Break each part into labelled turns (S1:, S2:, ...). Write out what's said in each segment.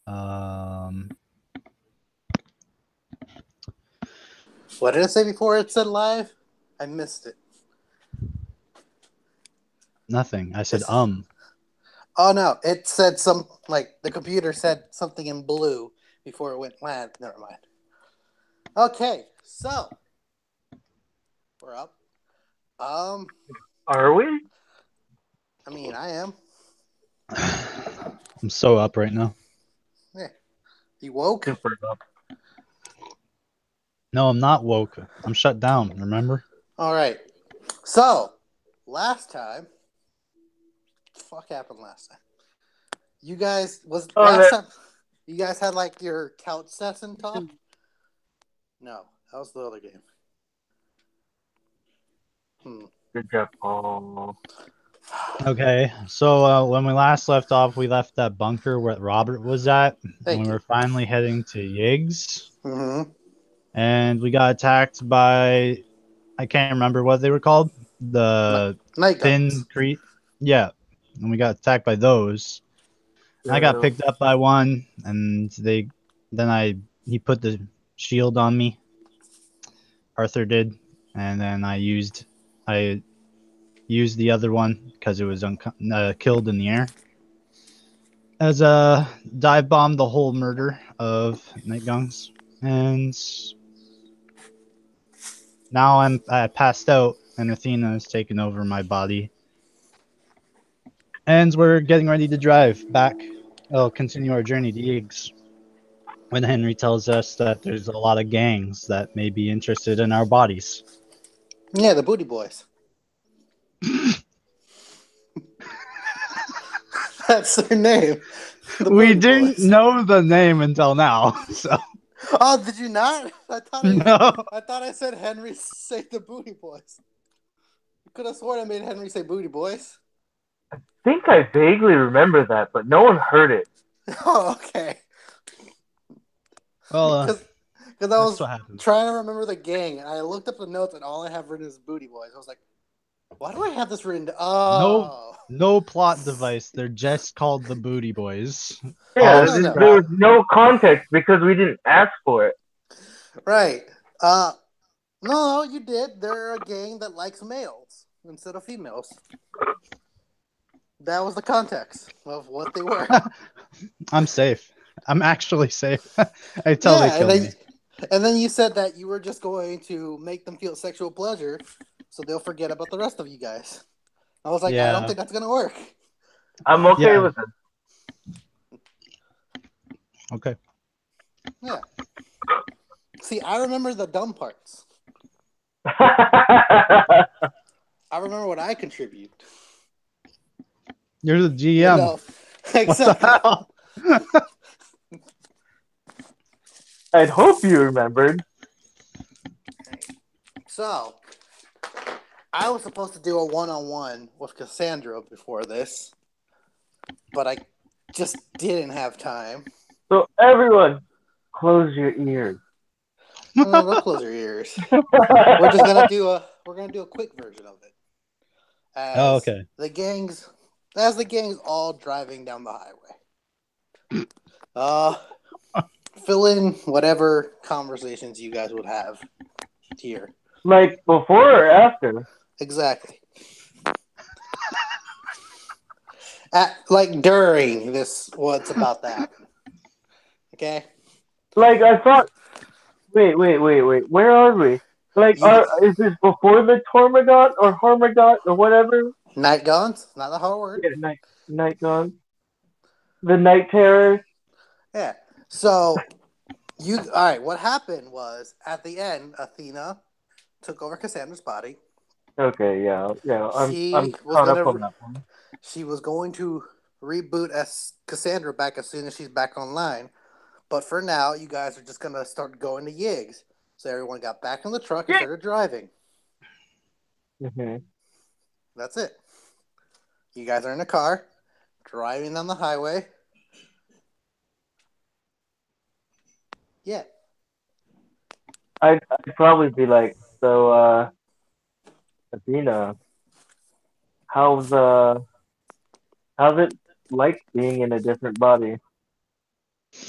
S1: Um,
S2: What did it say before it said live? I missed it.
S1: nothing. I said
S2: It's, oh no, it said some like the computer said something in blue before it went live. Never mind. Okay, so we're up. Um,
S3: Are we?
S2: I mean, I am.
S1: I'm so up right now.
S2: Yeah, you woke.
S3: Super up.
S1: No, I'm not woke. I'm shut down. Remember?
S2: All right. So last time, fuck happened last time. You guys was
S3: Oh,
S2: last
S3: that
S2: time. You guys had like your couch session talk. No, that was the other game.
S3: good job. Oh,
S1: Okay. So when we last left off, we left that bunker where Robert was at, and we
S2: Thank you.
S1: were finally heading to Yiggs,
S2: Mm-hmm.
S1: and we got attacked by I can't remember what they were called. The
S2: Night
S1: thin
S2: guns.
S1: Crete. Yeah, and we got attacked by those. I got
S3: yeah.
S1: picked up by one, and he put the shield on me. Arthur did, and then I used the other one because it was killed in the air as a dive bomb the whole murder of night gungs, and now I passed out, and Athena has taken over my body, and we're getting ready to drive back. I'll continue our journey to Yiggs when Henry tells us that there's a lot of gangs that may be interested in our bodies.
S2: Yeah, the Booty Boys. That's their name. The
S1: We
S2: Booty
S1: didn't
S2: Boys.
S1: know the name until now, so
S2: Oh, did you not?
S1: no.
S2: I thought I said Henry say the Booty Boys. You could have sworn I made Henry say Booty Boys.
S3: I think I vaguely remember that, but no one heard it.
S2: Oh, okay.
S1: Well,
S2: Because I
S1: that's
S2: was
S1: what happened.
S2: trying to remember the gang, and I looked up the notes, and all I have written is Booty Boys. I was like, why do I have this written?
S1: No,
S2: Oh.
S1: no plot device. They're just called the Booty Boys.
S2: Oh,
S3: Yeah,
S2: no, no.
S3: there was no context because we didn't ask for it.
S2: Right. No, you did. They're a gang that likes males instead of females. That was the context of what they were.
S1: I'm safe. I'm actually safe until they
S2: Yeah,
S1: kill me.
S2: and then you said that you were just going to make them feel sexual pleasure, so they'll forget about the rest of you guys. I was like, I don't
S1: Yeah,
S2: think that's gonna work.
S3: I'm okay
S1: yeah.
S3: with it.
S1: Okay.
S2: Yeah. See, I remember the dumb parts. I remember what I contribute.
S1: You're the
S2: You
S1: GM.
S2: know,
S1: What the
S2: exactly.
S1: hell?
S3: I'd hope you remembered.
S2: So, I was supposed to do a one-on-one with Cassandra before this, but I just didn't have time.
S3: So everyone, close your ears.
S2: Don't close your ears. We're just gonna do a quick version of it.
S1: Oh,
S2: As
S1: okay.
S2: the gangs as the gangs all driving down the highway. Uh Fill in whatever conversations you guys would have here.
S3: Like before or after?
S2: Exactly. Like during this what's about to happen. Okay?
S3: Like I thought. Wait. Where are we? Like,
S2: You
S3: is this before the Tormodot or Hormodot or whatever?
S2: Night guns, not a hard word.
S3: Yeah, night gone. The night terror.
S2: Yeah. So alright, what happened was at the end, Athena took over Cassandra's body.
S3: Okay, yeah.
S2: She
S3: I'm
S2: was
S3: caught up
S2: gonna
S3: on that one.
S2: she was going to reboot as Cassandra back as soon as she's back online. But for now, you guys are just gonna start going to Yigs. So everyone got back in the truck and
S3: Yeah.
S2: started driving.
S3: Mm-hmm.
S2: That's it. You guys are in a car, driving down the highway. Yeah.
S3: I'd probably be like, so, Athena, how's how's it like being in a different body?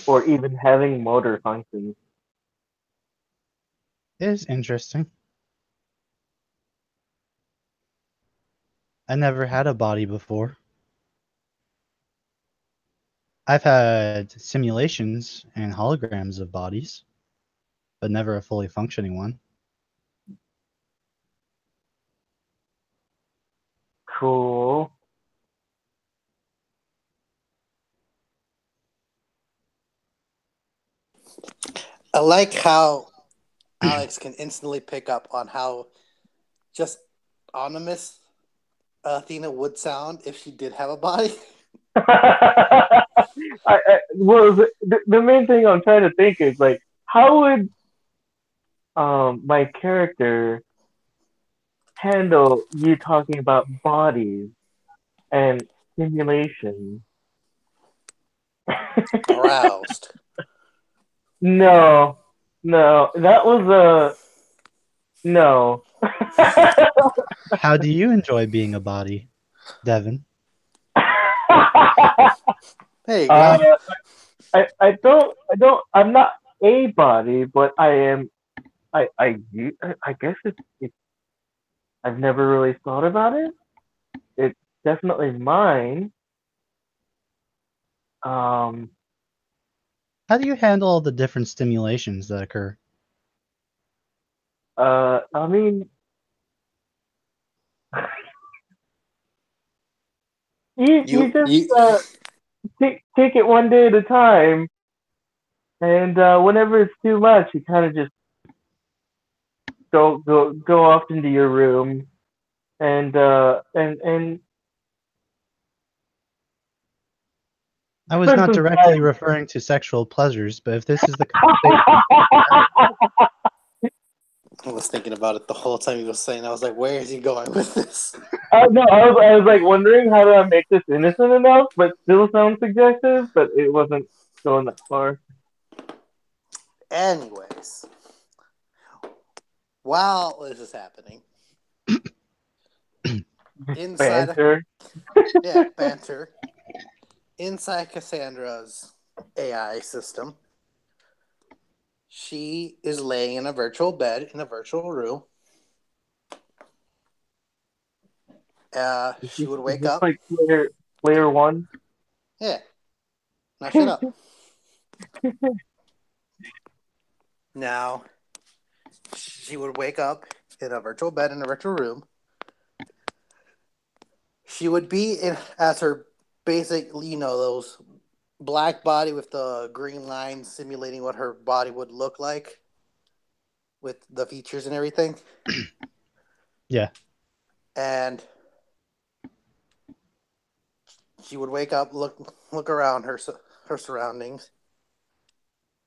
S3: or even having motor functions.
S1: It is interesting. I never had a body before. I've had simulations and holograms of bodies, but never a fully functioning one.
S3: Cool.
S2: I like how Alex can instantly pick up on how just ominous Athena would sound if she did have a body.
S3: Well, the main thing I'm trying to think is like, how would my character handle you talking about bodies and simulation?
S2: Aroused.
S3: No, no, that was a no.
S1: How do you enjoy being a body, Devin?
S2: There you
S3: uh,
S2: go.
S3: I'm not a body, but I am. I guess it's. I've never really thought about it. It's definitely mine. Um,
S1: How do you handle all the different stimulations that occur?
S3: I mean, you just
S2: You
S3: take it one day at a time, and whenever it's too much, you kind of just go off into your room, and
S1: I was
S3: spend
S1: not
S3: some
S1: directly referring to sexual pleasures, but if this is the conversation,
S3: time.
S2: I was thinking about it the whole time he was saying. I was like, where is he going with this?
S3: No, I was like wondering how do I make this innocent enough, but still sound suggestive, but it wasn't going that far.
S2: Anyways, while this is happening, inside,
S3: Banter.
S2: banter, inside Cassandra's AI system, she is laying in a virtual bed in a virtual room. She would
S3: Is
S2: wake
S3: this
S2: up.
S3: like player one?
S2: Yeah. Now shut up. Now, she would wake up in a virtual bed in a virtual room. She would be in as her basic, those black body with the green lines simulating what her body would look like with the features and everything.
S1: yeah,
S2: And she would wake up, look around her surroundings.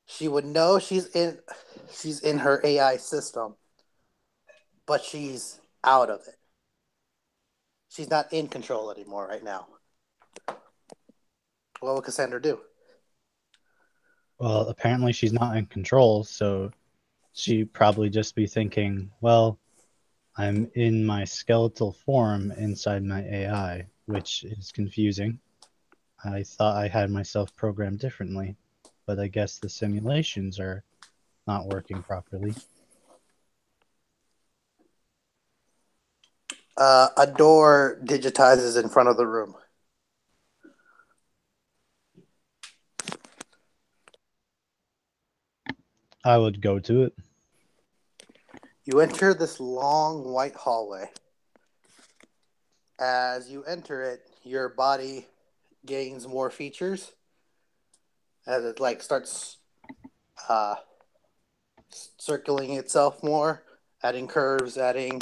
S2: She would know she's in her AI system, but she's out of it. She's not in control anymore right now. What would Cassandra do?
S1: well, apparently she's not in control, so she'd probably just be thinking, well, I'm in my skeletal form inside my AI, which is confusing. I thought I had myself programmed differently, but I guess the simulations are not working properly.
S2: A door digitizes in front of the room.
S1: I would go to it.
S2: You enter this long white hallway. As you enter it, your body gains more features as it starts uh, circling itself more, adding curves, adding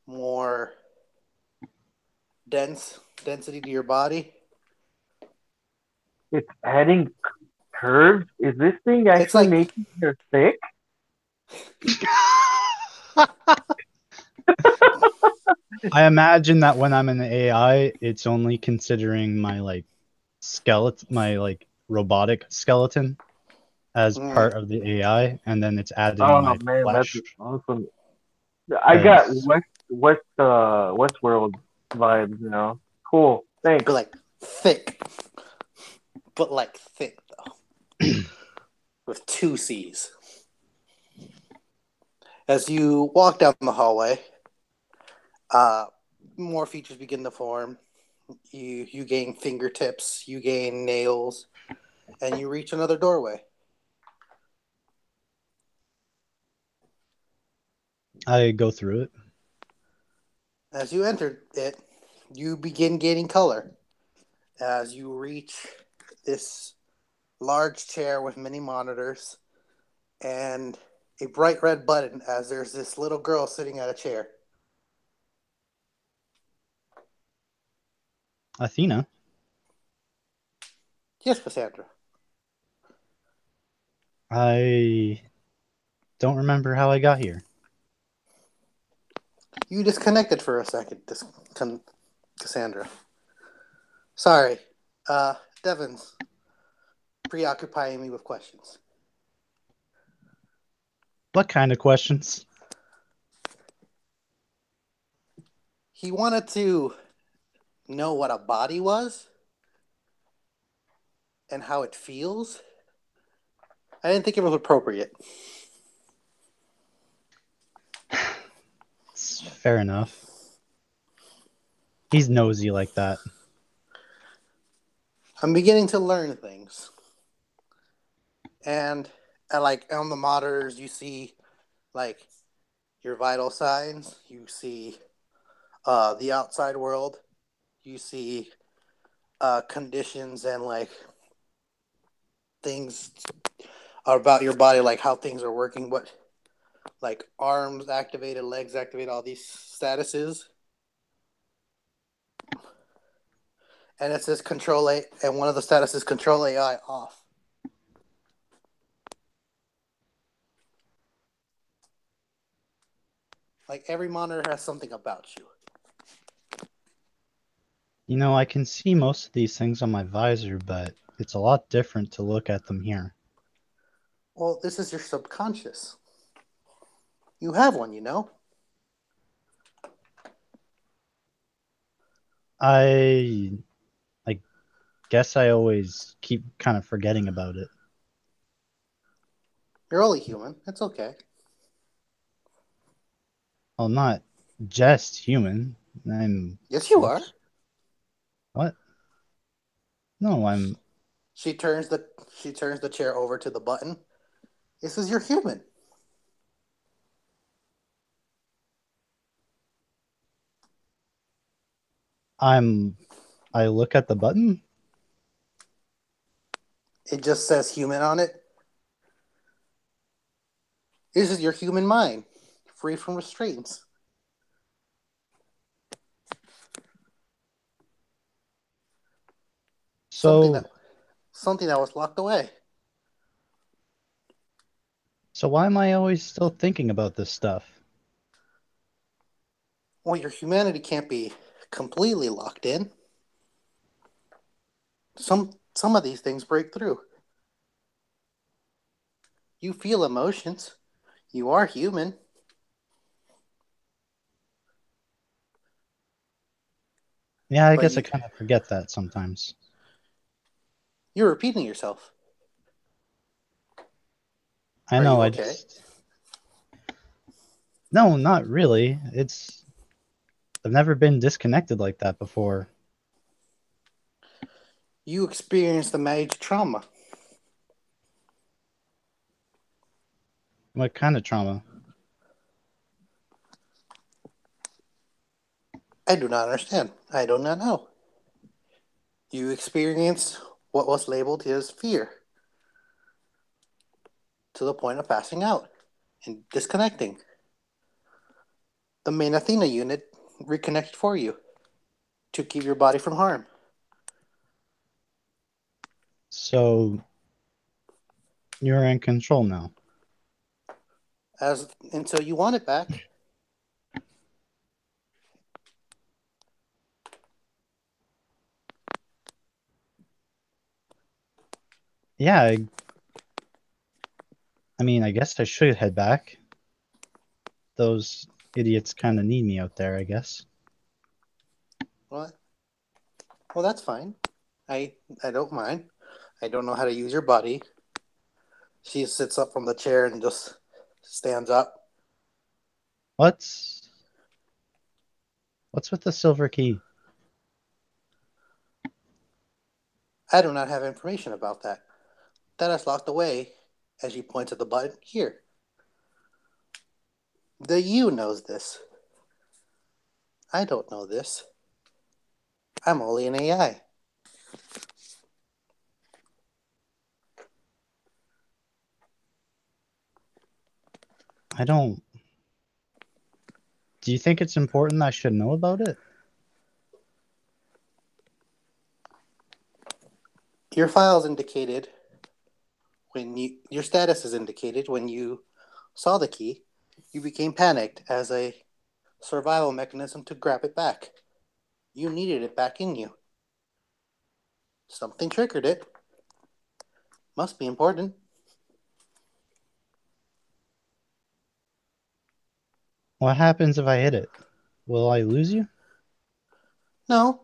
S2: more density to your body.
S3: It's adding curves. Is this thing
S2: It's
S3: actually
S2: like
S3: making her thick?
S1: I imagine that when I'm in the AI, it's only considering my skeleton, my robotic skeleton as part of the AI, and then it's adding
S3: Oh
S1: my
S3: man, that's
S1: flesh.
S3: awesome. I got
S1: Because
S3: Westworld vibes now. Cool. Thanks.
S2: like thick. but like thick though, with 2 C's. As you walk down the hallway, more features begin to form. You gain fingertips, you gain nails, and you reach another doorway.
S1: I go through it.
S2: As you enter it, you begin gaining color. As you reach this large chair with many monitors and a bright red button, as there's this little girl sitting at a chair.
S1: Athena.
S2: Yes, Cassandra.
S1: I don't remember how I got here.
S2: You disconnected for a second, Cassandra. Sorry. Devin's preoccupying me with questions.
S1: What kind of questions?
S2: He wanted to know what a body was and how it feels. I didn't think it was appropriate.
S1: It's fair enough. He's nosy like that.
S2: I'm beginning to learn things. And like on the monitors, you see like your vital signs. You see the outside world. You see conditions and like things about your body, like how things are working, what like arms activated, legs activated, all these statuses. And it says control A, and one of the statuses control AI off. Like every monitor has something about you.
S1: You know, I can see most of these things on my visor, but it's a lot different to look at them here.
S2: Well, this is your subconscious. You have one, you know?
S1: I guess I always keep kind of forgetting about it.
S2: You're only human. It's okay.
S1: Well, not just human. I'm...
S2: Yes, you are.
S1: What? No, I'm...
S2: She turns the chair over to the button. This is your human.
S1: I look at the button.
S2: It just says human on it. This is your human mind, free from restraints.
S1: So
S2: Something that was locked away.
S1: So why am I always still thinking about this stuff?
S2: Well, your humanity can't be completely locked in. Some of these things break through. You feel emotions. You are human.
S1: Yeah, I
S2: But
S1: guess I kind of forget that sometimes.
S2: You're repeating yourself.
S1: I
S2: Are
S1: know,
S2: you
S1: I
S2: okay?
S1: just... No, not really. I've never been disconnected like that before.
S2: You experienced a major trauma.
S1: What kind of trauma?
S2: I do not understand. I do not know. You experienced what was labeled as fear to the point of passing out and disconnecting. The main Athena unit reconnected for you to keep your body from harm.
S1: So you're in control now.
S2: Until you want it back.
S1: Yeah, I mean, I guess I should head back. Those idiots kind of need me out there, I guess.
S2: What? Well, that's fine. I don't mind. I don't know how to use your body. She sits up from the chair and just stands up.
S1: What's with the silver key?
S2: I do not have information about that. That is locked away, as she points at the button here. The you knows this. I don't know this. I'm only an AI.
S1: I don't. Do you think it's important I should know about it?
S2: Your files indicated your status is indicated when you saw the key, you became panicked as a survival mechanism to grab it back. You needed it back in you. Something triggered it. Must be important.
S1: What happens if I hit it? Will I lose you?
S2: No,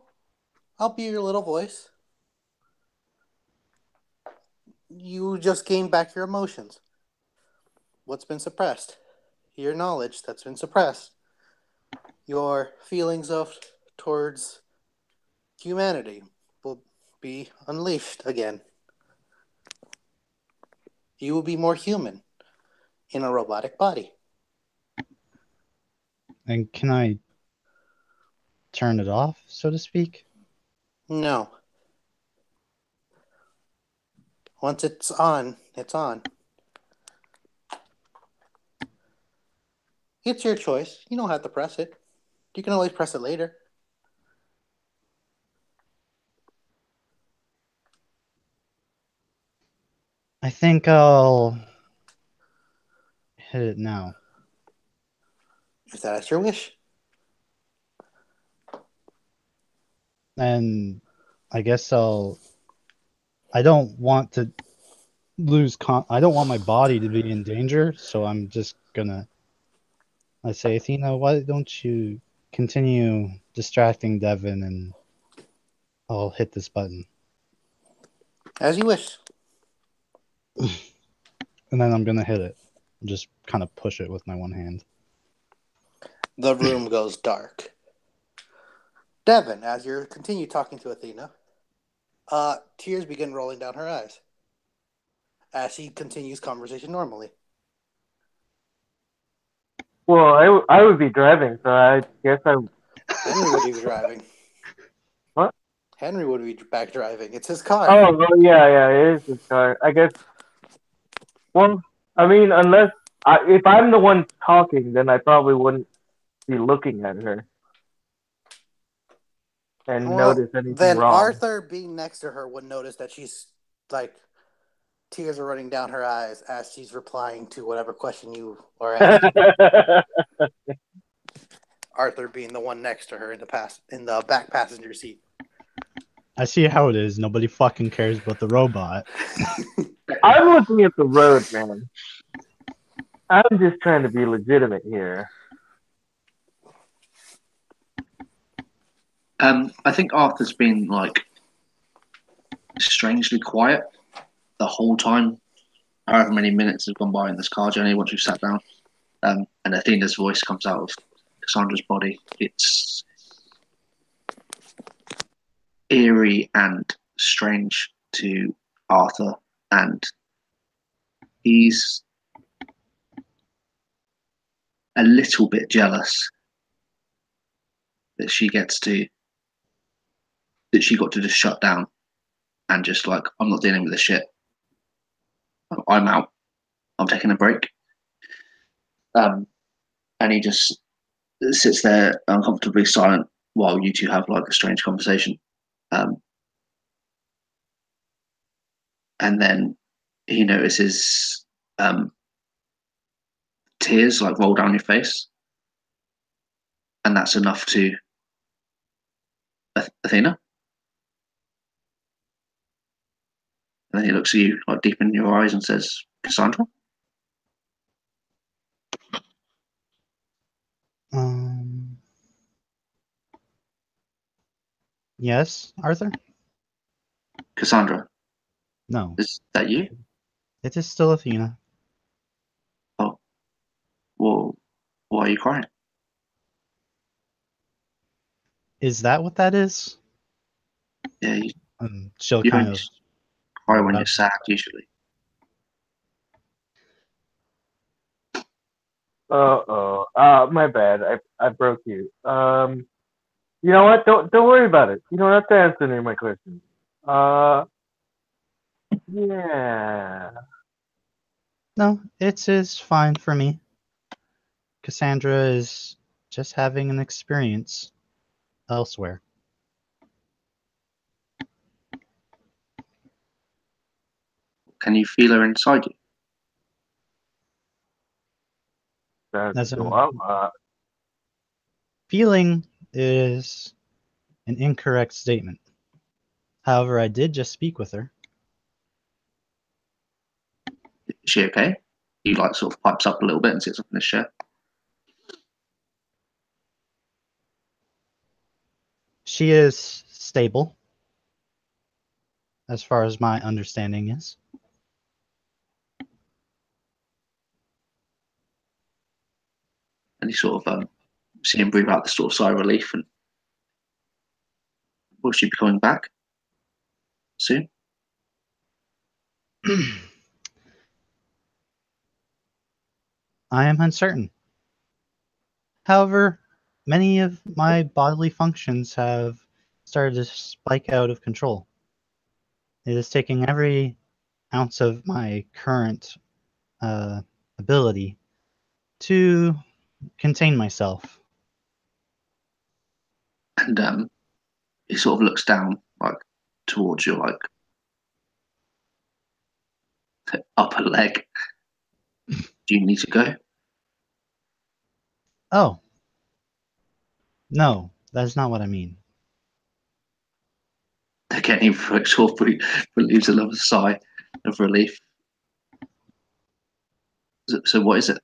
S2: I'll be your little voice. You just gained back your emotions. What's been suppressed? Your knowledge that's been suppressed. Your feelings towards humanity will be unleashed again. You will be more human in a robotic body.
S1: And can I turn it off, so to speak?
S2: No. Once it's on, it's on. It's your choice. You don't have to press it. You can always press it later.
S1: I think I'll hit it now.
S2: If that's your wish.
S1: And I guess I don't want to lose I don't want my body to be in danger, so I'm just gonna I say, Athena, why don't you continue distracting Devin and I'll hit this button.
S2: As you wish.
S1: And then I'm gonna hit it. Just kind of push it with my one hand.
S2: The room goes dark. Devin, as you continue talking to Athena, tears begin rolling down her eyes as she continues conversation normally.
S3: Well, I would be driving, so I guess I.
S2: Henry would be driving.
S3: What?
S2: Henry would be back driving. It's his car.
S3: Oh, well, yeah, it is his car. I guess. Well, I mean, if I'm the one talking, then I probably wouldn't be looking at her and notice anything
S2: then
S3: wrong.
S2: Arthur being next to her would notice that she's like tears are running down her eyes as she's replying to whatever question you are asking. Arthur being the one next to her in the back passenger seat.
S1: I see how it is. Nobody fucking cares about the robot.
S3: I'm looking at the road, man. I'm just trying to be legitimate here.
S4: I think Arthur's been like strangely quiet the whole time, however many minutes have gone by in this car journey once we've sat down. And Athena's voice comes out of Cassandra's body. It's eerie and strange to Arthur, and he's a little bit jealous that she got to just shut down and just like, I'm not dealing with this shit. I'm out. I'm taking a break. And he just sits there uncomfortably silent while you two have like a strange conversation. And then he notices tears like roll down your face. And that's enough to Athena. And then he looks at you like deep in your eyes and says, Cassandra?
S1: Yes, Arthur?
S4: Cassandra,
S1: No,
S4: Is that you?
S1: it is still Athena.
S4: Oh, well, why are you crying?
S1: Is that what that is?
S4: Yeah,
S1: She'll
S4: you
S1: kind
S4: only
S1: of
S4: cry when you're
S1: shrug.
S4: sad usually.
S3: Uh-oh. My bad. I broke you. You know what? Don't worry about it. You don't have to answer any of my questions. Yeah.
S1: No, it is fine for me. Cassandra is just having an experience elsewhere.
S4: Can you feel her inside you?
S1: As
S3: That's
S1: in, feeling is an incorrect statement. However, I did just speak with her.
S4: Is she okay? He like sort of pipes up a little bit and sits up in his chair.
S1: She is stable, as far as my understanding is.
S4: And you sort of see him breathe out this sort of sigh of relief. And will she be coming back soon?
S1: I am uncertain. However, many of my bodily functions have started to spike out of control. It is taking every ounce of my current ability to contain myself.
S4: And he sort of looks down like towards your like upper leg. Do you need to go?
S1: Oh, no, that is not what I mean.
S4: Again, he sort of relieves a little sigh of relief. So what is it?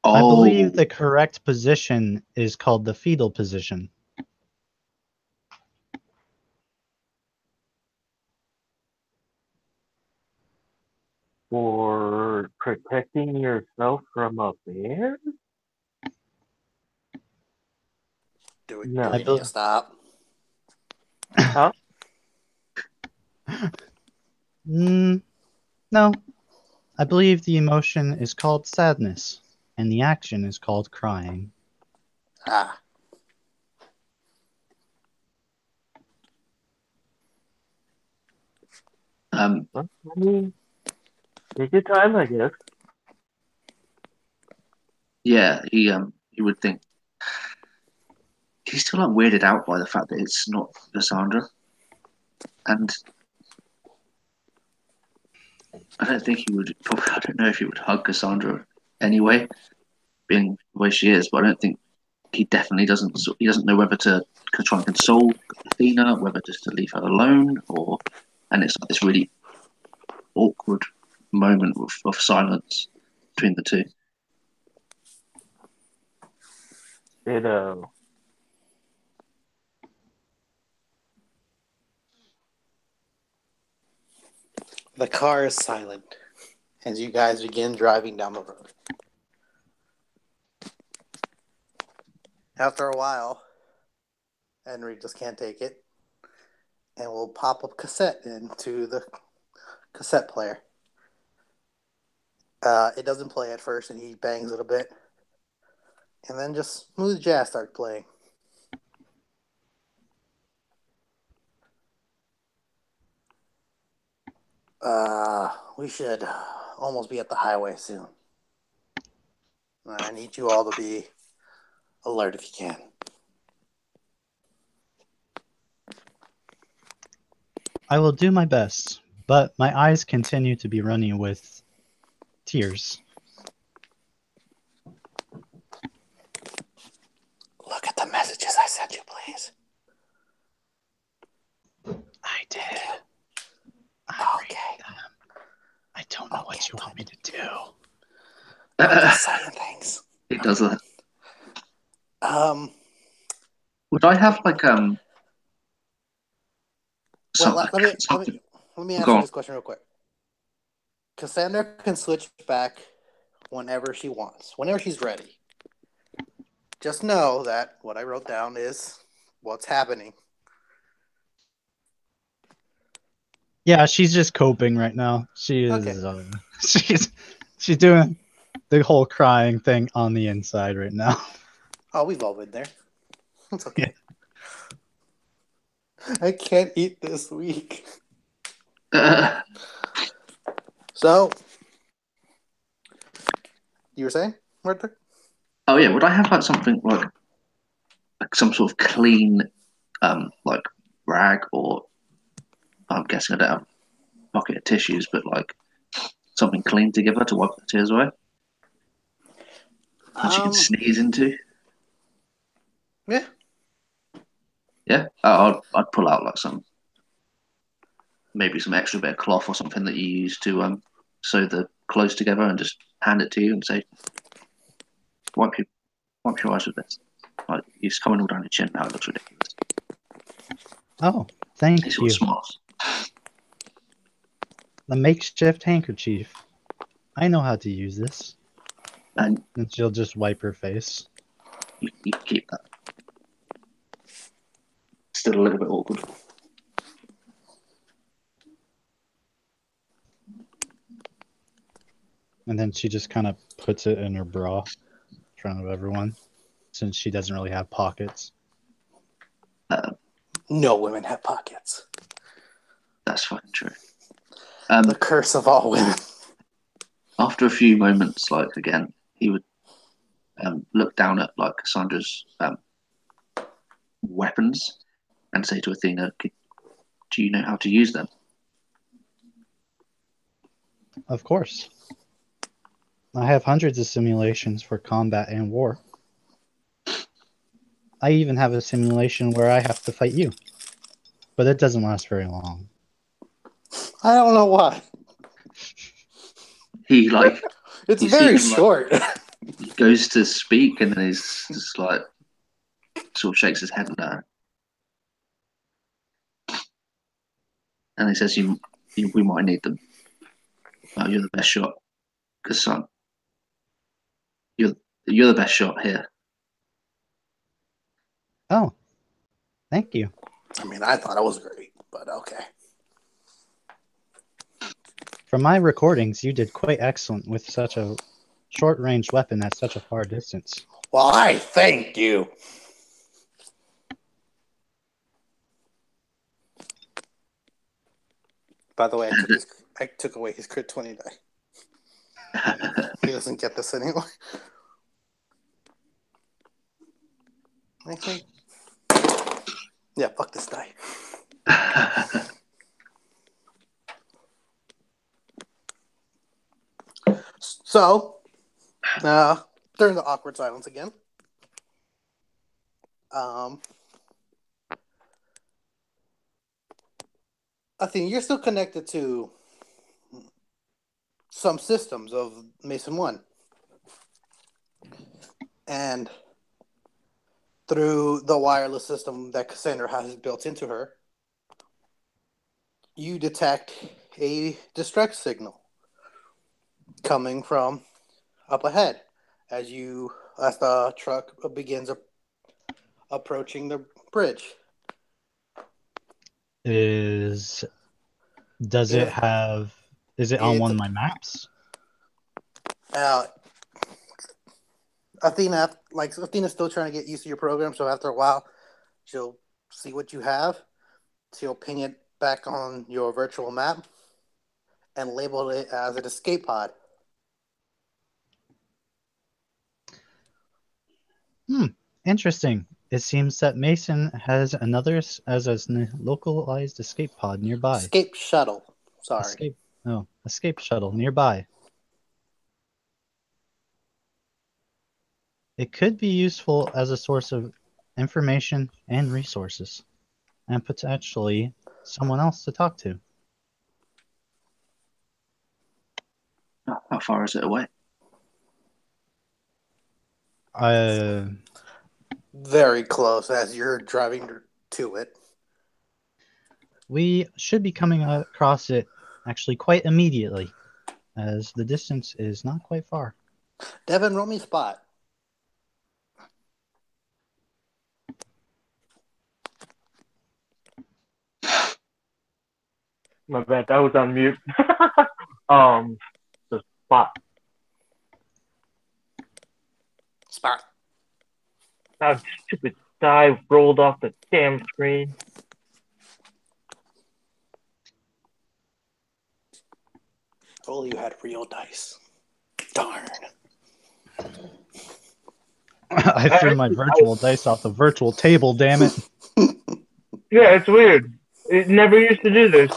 S1: I
S4: Oh,
S1: believe the correct position is called the fetal position.
S3: for protecting yourself from a bear?
S2: Do we
S3: No.
S2: need to stop?
S3: Huh?
S1: No, I believe the emotion is called sadness, and the action is called crying.
S2: Ah.
S3: Well, I mean, take your time, I guess.
S4: yeah. He would think he's still like weirded out by the fact that it's not Cassandra, and I don't think he would. Probably, I don't know if he would hug Cassandra anyway, being the way she is. But I don't think he definitely doesn't. He doesn't know whether to try and console Athena, whether just to leave her alone, or and it's like this really awkward moment of silence between the two.
S3: Ditto.
S2: The car is silent as you guys begin driving down the road. After a while, Henry just can't take it and will pop a cassette into the cassette player. It doesn't play at first, and he bangs it a bit. And then just smooth jazz starts playing. We should almost be at the highway soon. I need you all to be alert if you can.
S1: I will do my best, but my eyes continue to be running with tears.
S2: Look at the messages I sent you, please.
S1: I did.
S2: Okay.
S1: I don't know what you want me to do.
S2: I'm just saying things.
S4: He does that.
S2: Um,
S4: Would I have like
S2: Well,
S4: some,
S2: let me
S4: Go
S2: answer
S4: on.
S2: this question real quick. Cassandra can switch back whenever she wants, whenever she's ready. Just know that what I wrote down is what's happening.
S1: Yeah, she's just coping right now. She is.
S2: Okay.
S1: She's doing the whole crying thing on the inside right now.
S2: Oh, we've all been there. It's okay. I can't eat this week. So, you were saying, Arthur?
S4: Oh yeah, would I have like something like some sort of clean like rag, or I'm guessing I don't have a bucket of tissues, but like something clean to give her to wipe the tears away that she can sneeze into?
S2: Yeah.
S4: Yeah, I'd pull out like maybe some extra bit of cloth or something that you use to sew the clothes together, and just hand it to you and say, wipe your eyes with this. Like, it's coming all down your chin now. It looks ridiculous.
S1: Oh,
S4: He
S1: thank
S4: sort of
S1: you.
S4: smiles.
S1: The makeshift handkerchief. I know how to use this.
S4: And
S1: And she'll just wipe her face.
S4: you can keep that. Still a little bit awkward.
S1: And then she just kind of puts it in her bra in front of everyone, since she doesn't really have pockets.
S2: No women have pockets.
S4: That's fucking true.
S2: The curse of all women.
S4: After a few moments, like again, he would look down at like Cassandra's weapons and say to Athena, "Do you know how to use them?"
S1: Of course. I have hundreds of simulations for combat and war. I even have a simulation where I have to fight you. But it doesn't last very long.
S2: I don't know why.
S4: He like
S2: It's
S4: you see
S2: very
S4: him,
S2: short.
S4: he goes to speak, and then he's just like sort of shakes his head no, and he says, we might need them. Oh, you're the best shot, because son, you're you're the best shot here."
S1: Oh, thank you.
S2: I mean, I thought it was great, but okay.
S1: From my recordings, you did quite excellent with such a short-range weapon at such a far distance.
S2: Well, I thank you. By the way, I took away his crit 20 die. He doesn't get this anymore. I think. Yeah, fuck this die. So, during the awkward silence again, I think you're still connected to some systems of Mason 1. And through the wireless system that Cassandra has built into her, you detect a distress signal coming from up ahead as the truck begins approaching the bridge.
S1: Is it on one of my maps?
S2: Athena's still trying to get used to your program, so after a while, she'll see what you have. She'll ping it back on your virtual map and label it as an escape pod.
S1: Interesting. It seems that Mason has another localized escape pod nearby.
S2: Escape shuttle. Sorry.
S1: Escape shuttle nearby. It could be useful as a source of information and resources, and potentially someone else to talk to.
S4: How far is it away?
S2: Very close as you're driving to it.
S1: We should be coming across it actually quite immediately, as the distance is not quite far.
S2: Devin, roll me spot.
S3: My bad, that was on mute. The spot.
S2: Spot.
S3: That stupid die rolled off the damn screen.
S2: If only you had real dice. Darn.
S1: I threw my virtual dice off the virtual table, damn it.
S3: Yeah, it's weird. It never used to do this.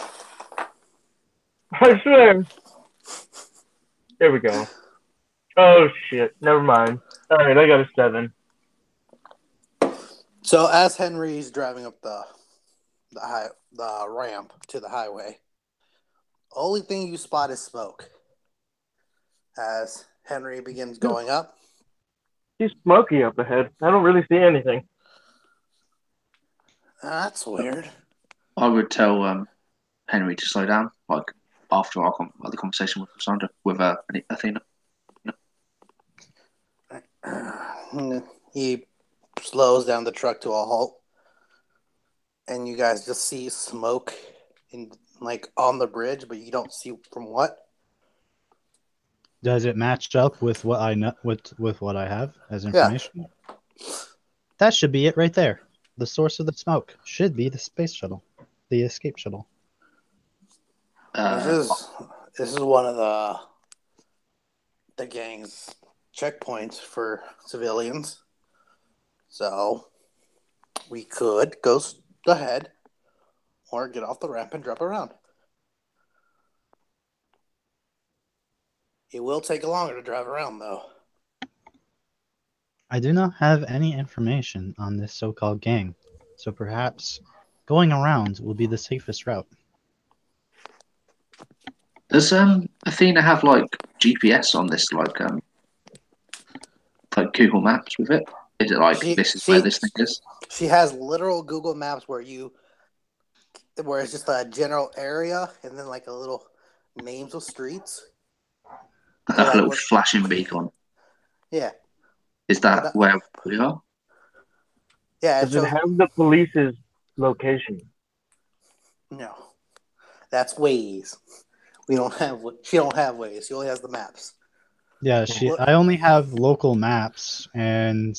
S3: I swear. There we go. Oh shit. Never mind. Alright, I got a 7.
S2: So as Henry's driving up the ramp to the highway, only thing you spot is smoke. As Henry begins going up,
S3: He's smoky up ahead. I don't really see anything.
S2: that's weird.
S4: I would tell Henry to slow down, like after the conversation with Cassandra, with Athena.
S2: He slows down the truck to a halt, and you guys just see smoke on the bridge, but you don't see from what.
S1: Does it match up with what I know with what I have as
S2: Yeah.
S1: information? That should be it right there. The source of the smoke should be the space shuttle, the escape shuttle.
S2: This is one of the gang's checkpoints for civilians. So we could go ahead or get off the ramp and drop around. It will take longer to drive around, though.
S1: I do not have any information on this so-called gang, so perhaps going around will be the safest route.
S4: Does Athena have like GPS on this, like Google Maps with it? Is it like this is where this thing is?
S2: She has literal Google Maps where it's just a general area and then like a little names of streets.
S4: A little flashing beacon.
S2: Yeah.
S4: Is that where we are?
S2: Yeah.
S3: Does it have the police's location?
S2: No. That's Waze. She don't have Waze. She only has the maps.
S1: Yeah, I only have local maps and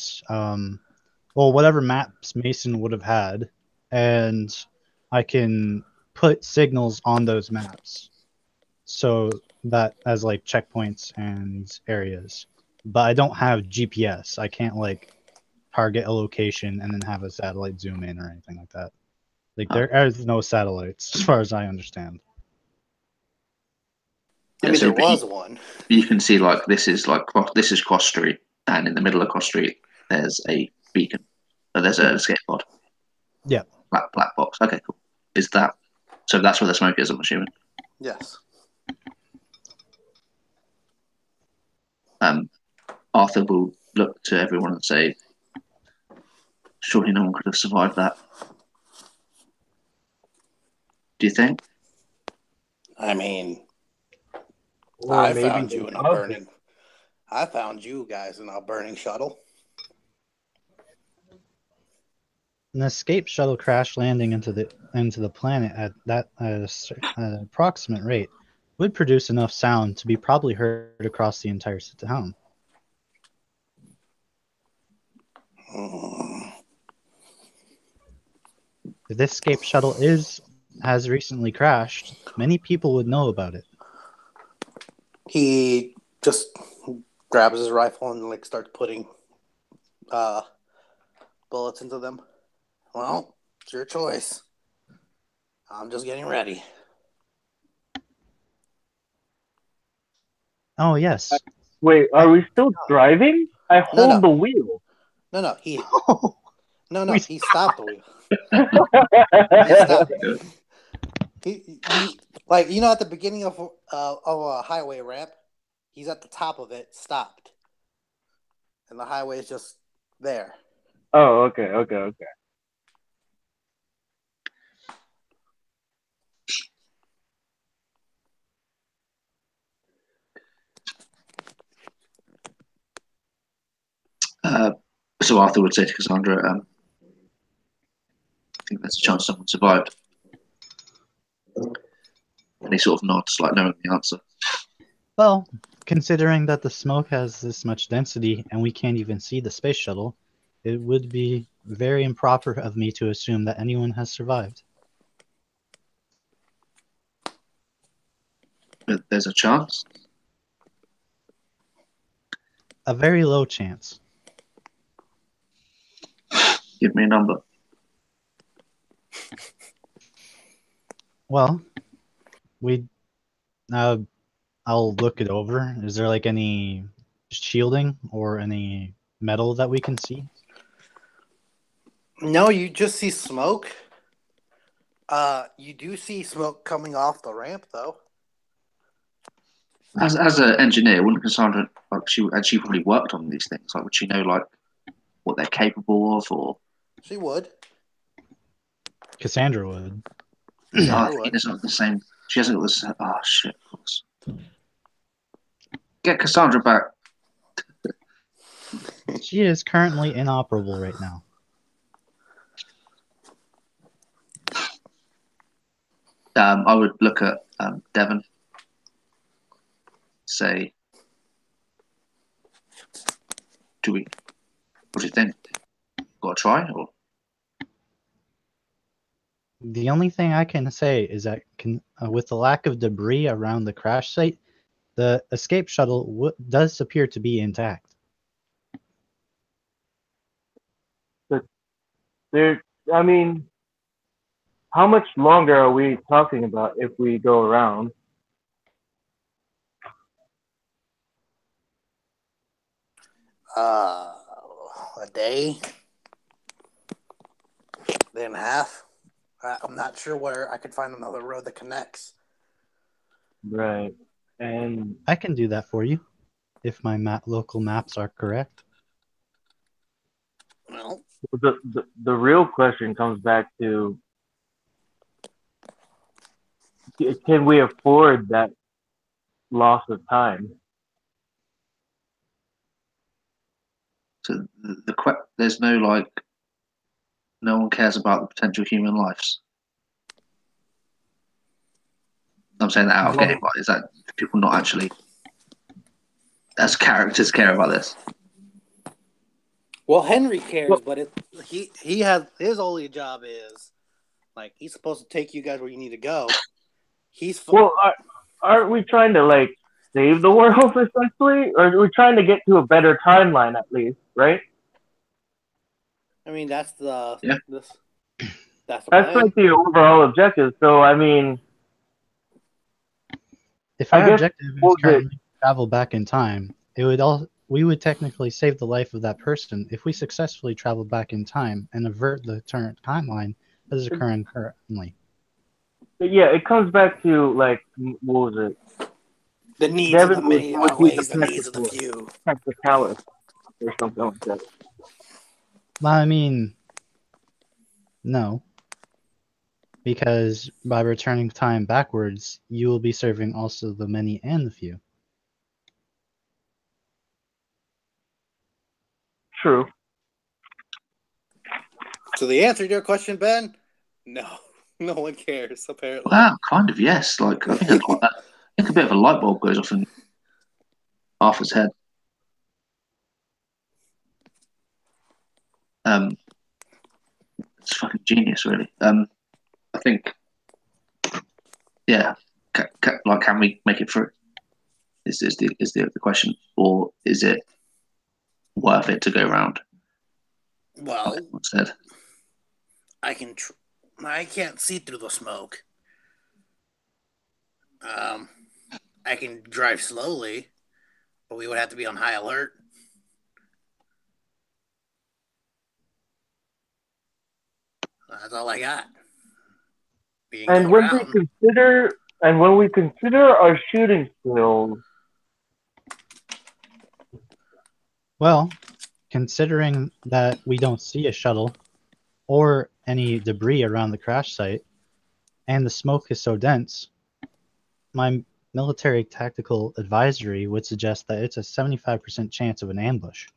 S1: whatever maps Mason would have had, and I can put signals on those maps, so that as like checkpoints and areas. But I don't have GPS. I can't like target a location and then have a satellite zoom in or anything like that. Like there is no satellites, as far as I understand.
S2: I mean, there was one.
S4: You can see like this is Cross Street, and in the middle of Cross Street there's a beacon. There's a skateboard.
S1: Yeah.
S4: Black box. Okay, cool. Is that so? That's where the smoke is, I'm assuming.
S2: Yes.
S4: Arthur will look to everyone and say, "Surely no one could have survived that." Do you think?
S2: I mean,
S3: Or
S2: I
S3: maybe
S2: found you in a burning. I found you guys in a burning shuttle.
S1: An escape shuttle crash landing into the planet at an approximate rate would produce enough sound to be probably heard across the entire town. If this escape shuttle has recently crashed, many people would know about it.
S2: He just grabs his rifle and like starts putting bullets into them. Well, it's your choice. I'm just getting ready.
S1: Oh yes.
S3: Wait, are we still driving? I hold the wheel.
S2: No, he stopped the wheel. He like, you know, at the beginning of a highway ramp, he's at the top of it, stopped, and the highway is just there.
S3: Oh, okay.
S4: So Arthur would say to Cassandra, I think there's a chance someone survived. And he sort of nods, like knowing the answer.
S1: Well, considering that the smoke has this much density and we can't even see the space shuttle, it would be very improper of me to assume that anyone has survived.
S4: But there's a chance.
S1: A very low chance.
S4: Give me a number.
S1: Well, I'll look it over. Is there like any shielding or any metal that we can see?
S2: No, you just see smoke. You do see smoke coming off the ramp, though.
S4: As an engineer, wouldn't Cassandra, like she probably worked on these things? Like, would she know like what they're capable of, or
S2: She would.
S1: Cassandra would.
S4: it's not the same. She hasn't got this. Oh shit! Of course. Get Cassandra back.
S1: She is currently inoperable right now.
S4: I would look at Devon. Say, what do you think? Got to try, or
S1: The only thing I can say is that with the lack of debris around the crash site, the escape shuttle does appear to be intact.
S3: I mean, how much longer are we talking about if we go around?
S2: A day and a half. I'm not sure where I could find another road that connects.
S3: Right. And
S1: I can do that for you, if my local maps are correct.
S2: Well,
S3: the real question comes back to, can we afford that loss of time?
S4: so there's no like, no one cares about the potential human lives. I'm saying that out of game, but is that people not actually, as characters, care about this?
S2: well, Henry cares, but he has his only job is like he's supposed to take you guys where you need to go.
S3: Aren't we trying to like save the world essentially, or are we trying to get to a better timeline at least, right?
S2: I mean, that's the
S3: That's
S2: plan.
S3: like the overall objective. So I mean,
S1: if our objective is currently to travel back in time, we would technically save the life of that person if we successfully travel back in time and avert the current timeline that is occurring currently.
S3: Yeah, it comes back to like, what was it?
S2: The needs of the many outweighs the needs of the few.
S3: Practicality or something like that.
S1: I mean, no. Because by returning time backwards, you will be serving also the many and the few.
S3: True.
S2: So the answer to your question, Ben? No. No one cares, apparently.
S4: Well, kind of, yes. Like, I think a bit of a light bulb goes off in Arthur's head. It's fucking genius, really. I think, yeah. Can we make it through? Is the question, or is it worth it to go round?
S2: Well,
S4: like said.
S2: I can't see through the smoke. I can drive slowly, but we would have to be on high alert. That's all I got.
S3: And when we consider our shooting skills,
S1: well, considering that we don't see a shuttle or any debris around the crash site, and the smoke is so dense, my military tactical advisory would suggest that it's a 75% chance of an ambush.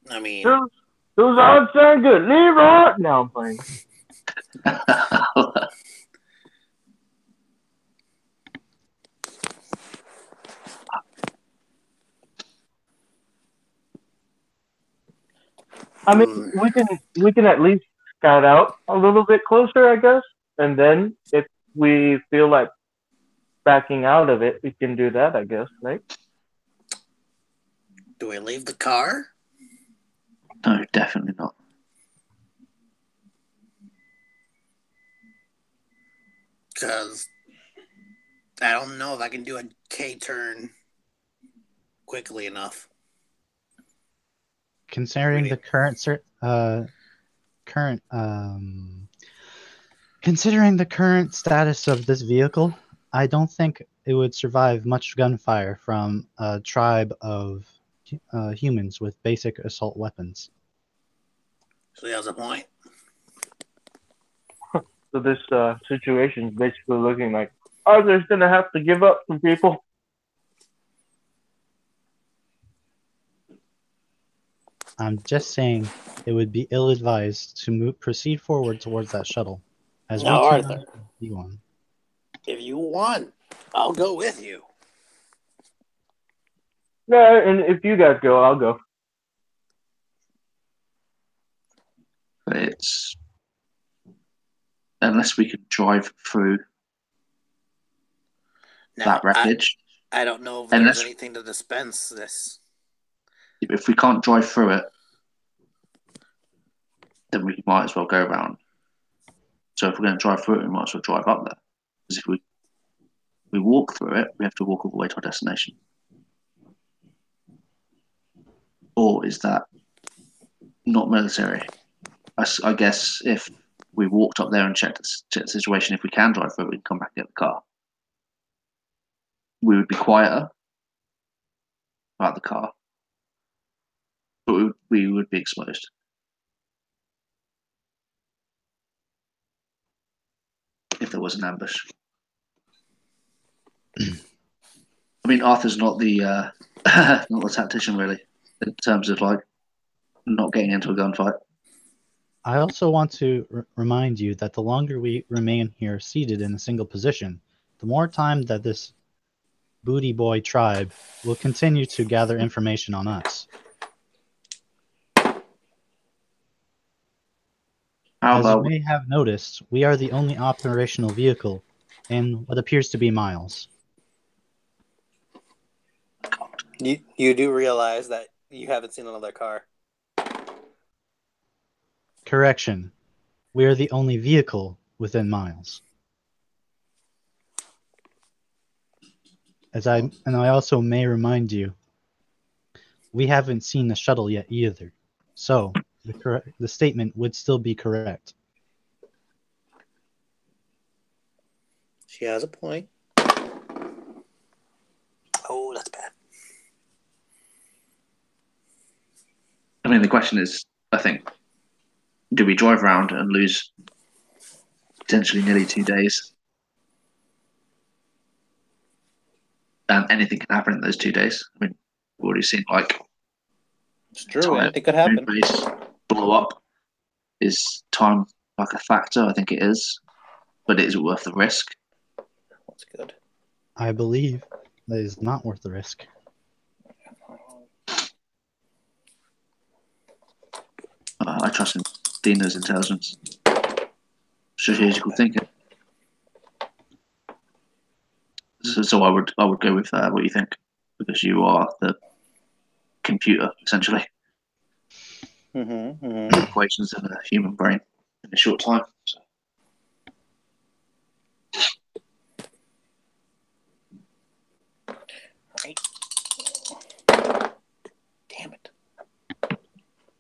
S2: I mean,
S3: Those odds sound good. Leroy! No, I'm playing. I mean, we can at least scout out a little bit closer, I guess, and then if we feel like backing out of it, we can do that, I guess, right?
S2: do we leave the car?
S4: No, definitely not.
S2: Because I don't know if I can do a K-turn quickly enough.
S1: Considering the considering the current status of this vehicle, I don't think it would survive much gunfire from a tribe of humans with basic assault weapons.
S2: So he has a point.
S3: So this situation is basically looking like Arthur's gonna have to give up some people.
S1: I'm just saying it would be ill-advised to proceed forward towards that shuttle, as
S2: No,
S1: we
S2: Arthur.
S1: cannot be one.
S2: If you want, I'll go with you.
S3: Yeah, and if you guys go, I'll go.
S4: But it's unless we can drive through
S2: Now,
S4: that wreckage.
S2: I don't know if
S4: Unless-
S2: there's anything to dispense this.
S4: If we can't drive through it, then we might as well go around. So if we're going to drive through it, we might as well drive up there. Because if we walk through it, we have to walk all the way to our destination. Or is that not military? I guess if we walked up there and checked the situation, if we can drive through it, we can come back and get the car. We would be quieter about the car, but we would be exposed. If there was an ambush. I mean, Arthur's not the not the tactician really, in terms of like not getting into a gunfight.
S1: I also want to remind you that the longer we remain here seated in a single position, the more time that this Booty Boy tribe will continue to gather information on us.
S4: How
S1: As you
S4: about
S1: may have noticed, we are the only operational vehicle in what appears to be miles.
S2: You do realize that you haven't seen another car.
S1: Correction. We are the only vehicle within miles. And I also may remind you, we haven't seen the shuttle yet either. So, the statement would still be correct.
S2: She has a point. Oh, that's bad.
S4: I mean, the question is, I think, do we drive around and lose potentially nearly 2 days? And anything can happen in those 2 days. I mean, we've already seen like
S2: It's true. Anything could happen.
S4: base blow up. Is time like a factor? I think it is, but is it worth the risk?
S2: That's good.
S1: I believe that is not worth the risk.
S4: I trust in Dino's intelligence, strategical thinking. So I would go with what you think, because you are the computer essentially. Equations in a human brain in a short time. So.
S2: Right. Damn it.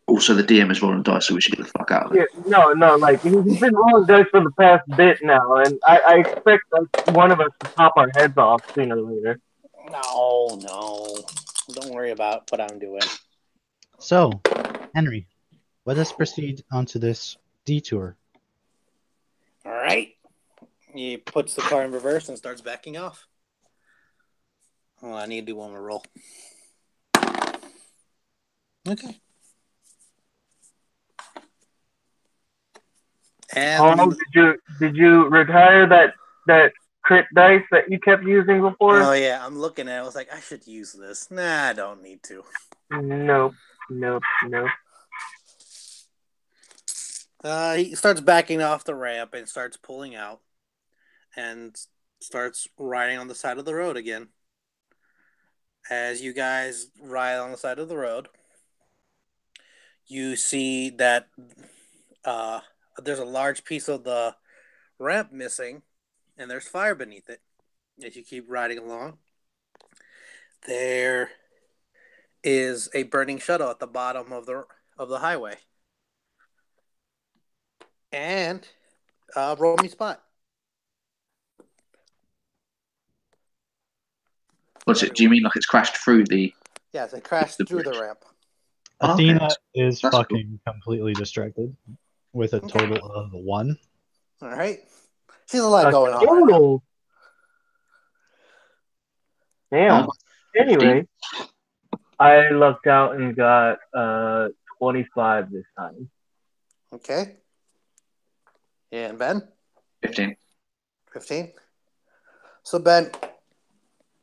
S4: Also, the DM is rolling dice, so we should get the fuck out of it.
S3: Yeah, no, like he's been rolling dice for the past bit now, and I expect one of us to pop our heads off sooner or later.
S2: No. Don't worry about what I'm doing.
S1: So, Henry, let us proceed onto this detour.
S2: All right. He puts the car in reverse and starts backing off. Oh, I need to do one more roll. Okay.
S3: Oh,
S2: And
S3: did you retire that crit dice that you kept using before?
S2: oh yeah, I'm looking at it. I was like, I should use this. Nah, I don't need to.
S3: Nope, nope, nope.
S2: He starts backing off the ramp and starts pulling out and starts riding on the side of the road again. As you guys ride on the side of the road, you see that there's a large piece of the ramp missing, and there's fire beneath it. As you keep riding along, there is a burning shuttle at the bottom of the highway. And roll me spot.
S4: What's it? Do you mean like it's crashed through the?
S2: Yes, it crashed
S4: The
S2: through the
S4: bridge.
S2: ramp.
S4: Oh, okay.
S1: Athena is
S4: That's
S1: fucking completely distracted with a total of 1.
S2: All right. She's a lot
S3: A
S2: going on right now.
S3: total. Damn.
S4: Um,
S3: Anyway, I lucked out and got 25 this time.
S2: Okay. And Ben?
S4: 15.
S2: 15. So Ben,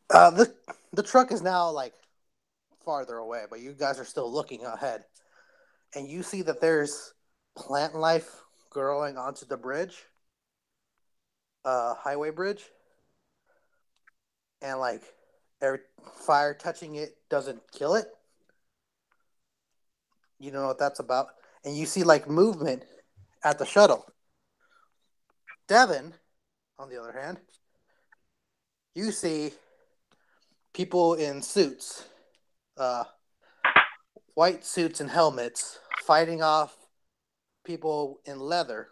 S2: the truck is now like farther away, but you guys are still looking ahead. And you see that there's plant life growing onto the bridge. Highway bridge. And like every fire touching it doesn't kill it. You know what that's about. And you see like movement at the shuttle. Devin, on the other hand, you see people in suits, white suits and helmets, fighting off people in leather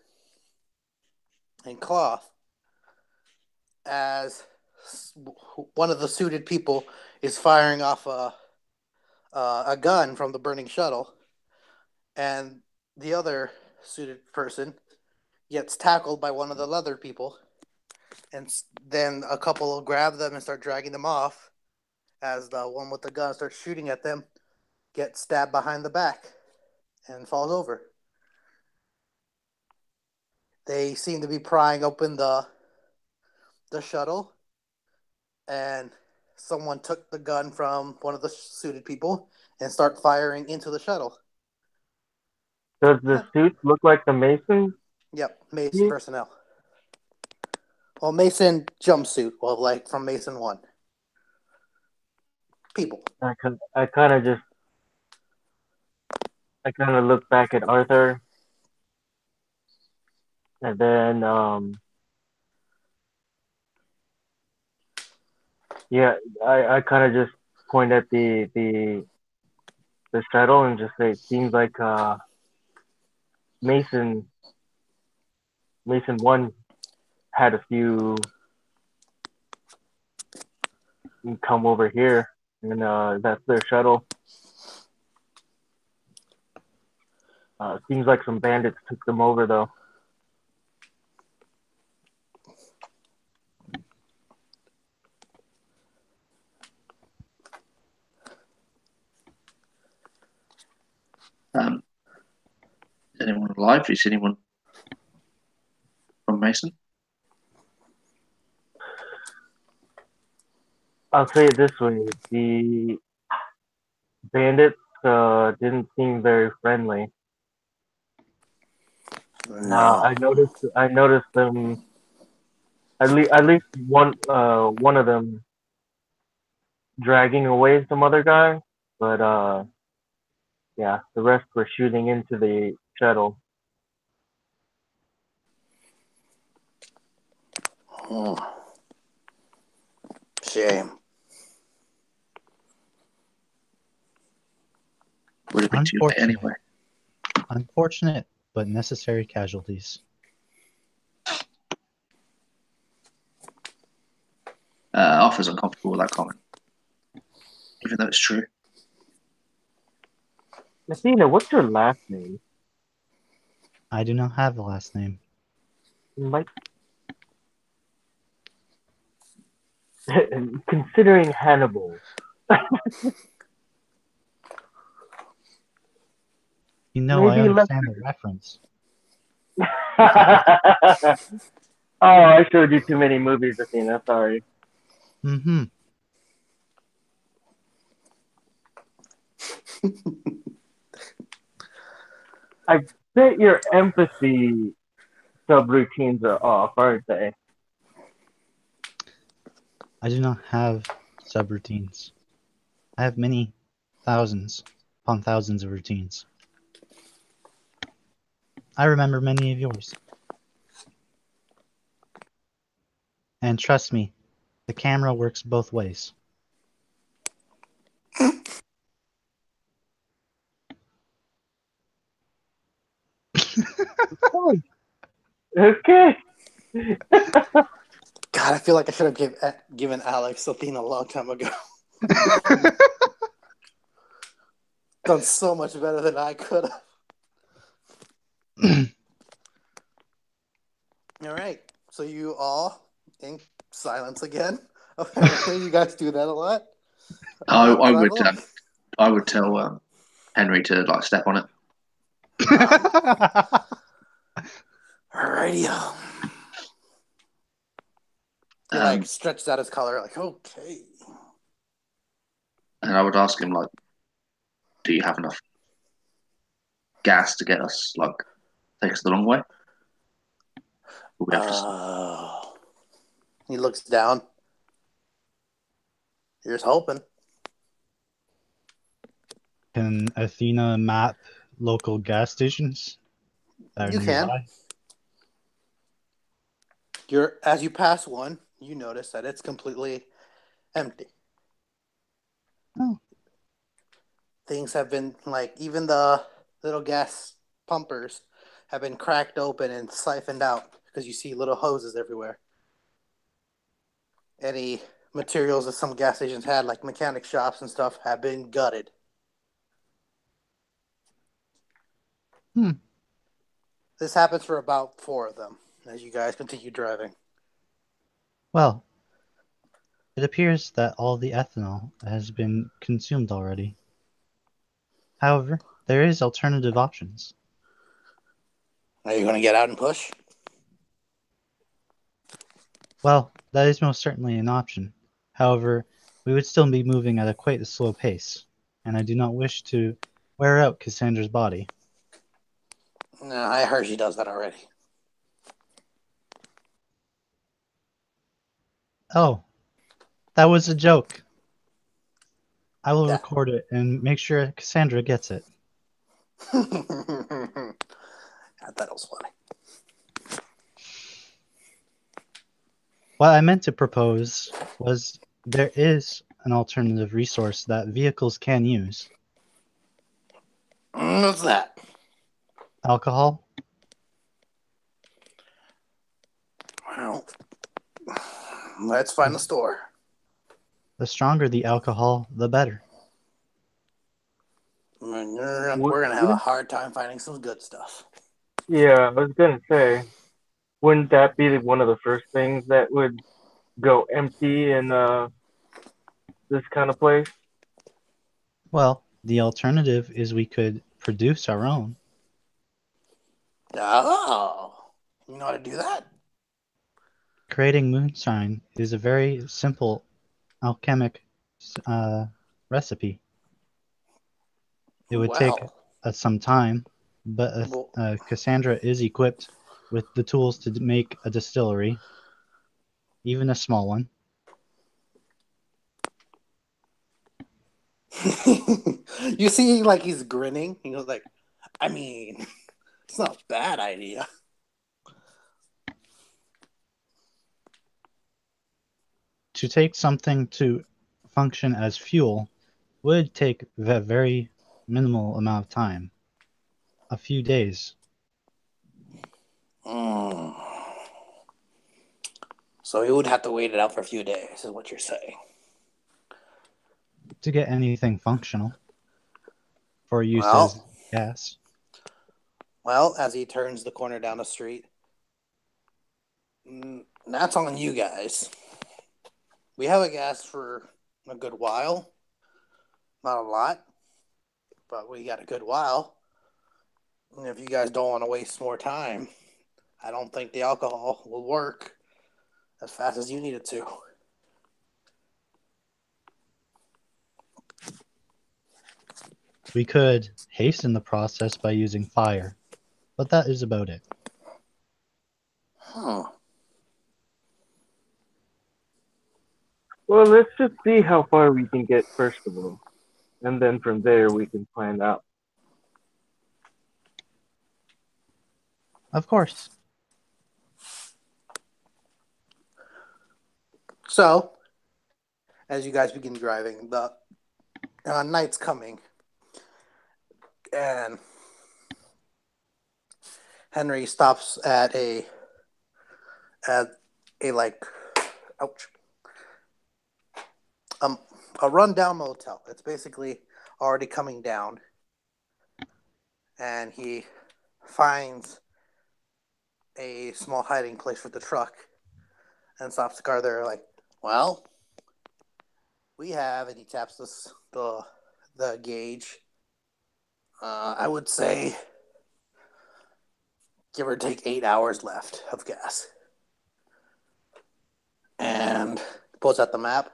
S2: and cloth as one of the suited people is firing off a gun from the burning shuttle, and the other suited person gets tackled by one of the leather people, and then a couple grab them and start dragging them off as the one with the gun starts shooting at them, gets stabbed behind the back and falls over. They seem to be prying open the shuttle, and someone took the gun from one of the suited people and start firing into the shuttle.
S3: Does the suits look like the Masons?
S2: Yep, Mason personnel. Well, Mason jumpsuit, well, like from Mason 1. People.
S3: I kind of look back at Arthur, and then yeah, I kind of just point at the shuttle and just say it seems like Mason 1 had a few come over here, and that's their shuttle. Seems like some bandits took them over, though.
S4: Is anyone alive? Do you see anyone from Mason?
S3: I'll say it this way: the bandits didn't seem very friendly.
S2: No.
S3: I noticed them. At least one of them dragging away some other guy, but yeah, the rest were shooting into the shuttle.
S2: Oh. Shame.
S4: Would have been too late anyway.
S1: Unfortunate, but necessary casualties.
S4: Arthur's uncomfortable with that comment, even though it's true.
S3: Athena, what's your last name?
S1: I do not have a last name.
S3: Like, considering Hannibal.
S1: You know, I
S3: Maybe
S1: understand the reference.
S3: I showed you too many movies, Athena. Sorry.
S1: Mm-hmm.
S3: I bet your empathy subroutines are off, aren't they?
S1: I do not have subroutines. I have many thousands upon thousands of routines. I remember many of yours. And trust me, the camera works both ways.
S3: Oh, okay.
S2: God, I feel like I should have given Alex something a long time ago. Done so much better than I could have. All right. So you all in silence again. Apparently, you guys do that a lot.
S4: I would
S2: Bravo.
S4: I would tell Henry to like step on it.
S2: Alrighty. He like stretched out his collar, like, okay.
S4: And I would ask him like, do you have enough gas to get us like take us the long way? Or we have to...
S2: He looks down. Here's hoping.
S1: Can Athena map local gas stations that are
S2: You can.
S1: nearby?
S2: As you pass one, you notice that it's completely empty.
S1: Oh.
S2: Things have been like, even the little gas pumpers have been cracked open and siphoned out because you see little hoses everywhere. Any materials that some gas stations had, like mechanic shops and stuff, have been gutted. This happens for about 4 of them as you guys continue driving.
S1: Well, it appears that all the ethanol has been consumed already. However, there is alternative options.
S2: Are you going to get out and push?
S1: Well, that is most certainly an option. However, we would still be moving at a quite a slow pace, and I do not wish to wear out Cassandra's body.
S2: No, I heard she does that already.
S1: Oh, that was a joke. I will record it and make sure Cassandra gets it.
S2: I thought it was funny.
S1: What I meant to propose was there is an alternative resource that vehicles can use.
S2: What's that?
S1: Alcohol?
S2: Well, let's find the store.
S1: The stronger the alcohol, the better.
S2: We're going to have a hard time finding some good stuff.
S3: Yeah, I was going to say, wouldn't that be one of the first things that would go empty in this kind of place?
S1: Well, the alternative is we could produce our own.
S2: Oh, you know how to do that?
S1: Creating moonshine is a very simple alchemic recipe. It would take some time, but Cassandra is equipped with the tools to make a distillery, even a small one.
S2: You see, like, he's grinning. He goes like, I mean, it's not a bad idea.
S1: To take something to function as fuel would take a very minimal amount of time. A few days.
S2: So he would have to wait it out for a few days, is what you're saying.
S1: To get anything functional for use as gas.
S2: Well, as he turns the corner down the street, that's on you guys. We have a gas for a good while. Not a lot, but we got a good while. And if you guys don't want to waste more time, I don't think the alcohol will work as fast as you need it to.
S1: We could hasten the process by using fire, but that is about it.
S2: Huh.
S3: Well, let's just see how far we can get first of all. And then from there we can plan out.
S1: Of course.
S2: So, as you guys begin driving, the night's coming, and Henry stops at a like, ouch, a rundown motel. It's basically already coming down, and he finds a small hiding place for the truck, and stops the car there. Like, well, we have, and he taps the gauge. I would say, give or take 8 hours left of gas. And pulls out the map.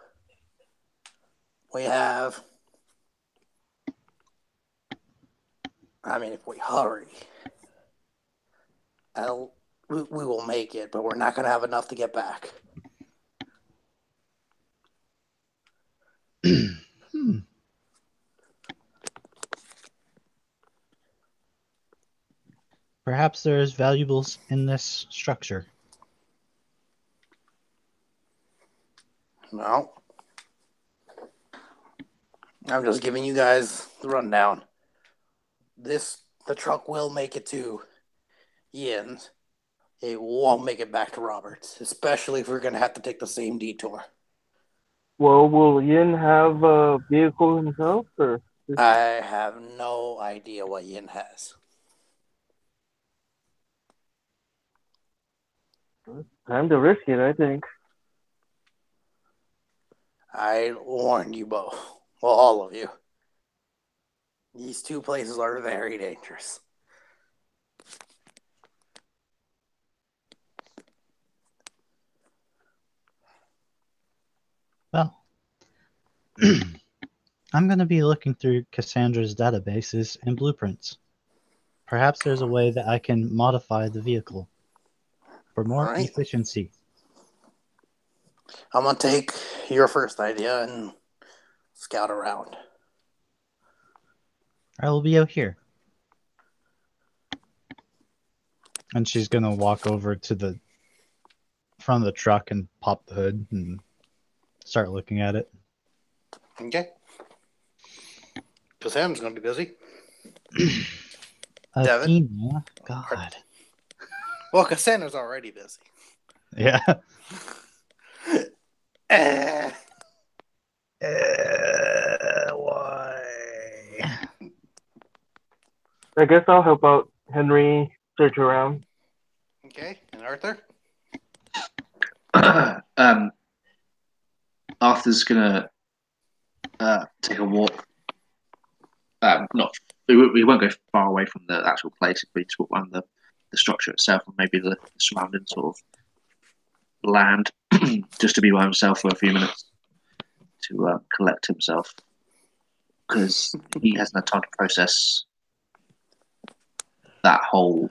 S2: We have, I mean, if we hurry, we will make it, but we're not going to have enough to get back.
S1: Perhaps there is valuables in this structure.
S2: No. I'm just giving you guys the rundown. The truck will make it to Yin's. It won't make it back to Roberts, especially if we're going to have to take the same detour.
S3: Well, will Yin have a vehicle himself, or?
S2: I have no idea what Yin has.
S3: Time to risk it, I think.
S2: I warn you both. Well, all of you. These two places are very dangerous.
S1: Well, I'm going to be looking through Cassandra's databases and blueprints. Perhaps there's a way that I can modify the vehicle for more
S2: Alright.
S1: efficiency.
S2: I'm going to take your first idea and scout around.
S1: I will be out here. And she's going to walk over to the front of the truck and pop the hood and start looking at it.
S2: Okay. Cassandra's going to be busy. Devin?
S1: Athena? God.
S2: Well, Cassandra's already busy.
S1: Yeah. Why?
S3: I guess I'll help out Henry search around.
S2: Okay, and Arthur?
S4: Arthur's gonna take a walk. We won't go far away from the actual place. If we just walk around the structure itself and maybe the surrounding sort of land, just to be by himself for a few minutes to collect himself, because he hasn't had time to process that whole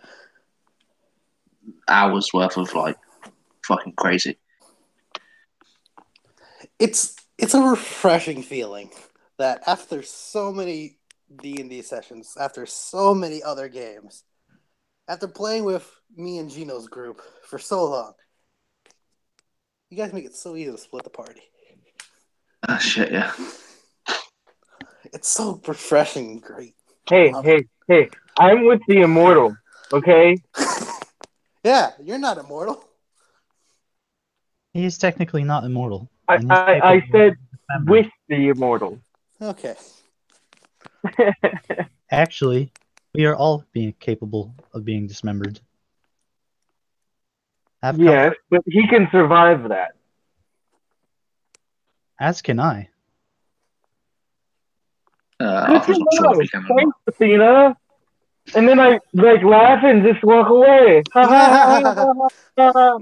S4: hour's worth of like fucking crazy.
S2: It's a refreshing feeling that after so many D&D sessions, after so many other games, after playing with me and Gino's group for so long, you guys make it so easy to split the party.
S4: Ah, shit, yeah.
S2: It's so refreshing and great.
S3: Hey, I'm with the immortal, okay?
S2: Yeah, you're not immortal.
S1: He is technically not immortal.
S3: I said with the immortal.
S2: Okay.
S1: Actually, we are all being capable of being dismembered.
S3: Yes, but he can survive that.
S1: As can I.
S3: Good
S4: Arthur's
S3: to
S4: not sure if
S3: know.
S4: he can or
S3: Thanks,
S4: not.
S3: Athena. And then I like laugh and just walk away. Ha ha ha ha ha ha.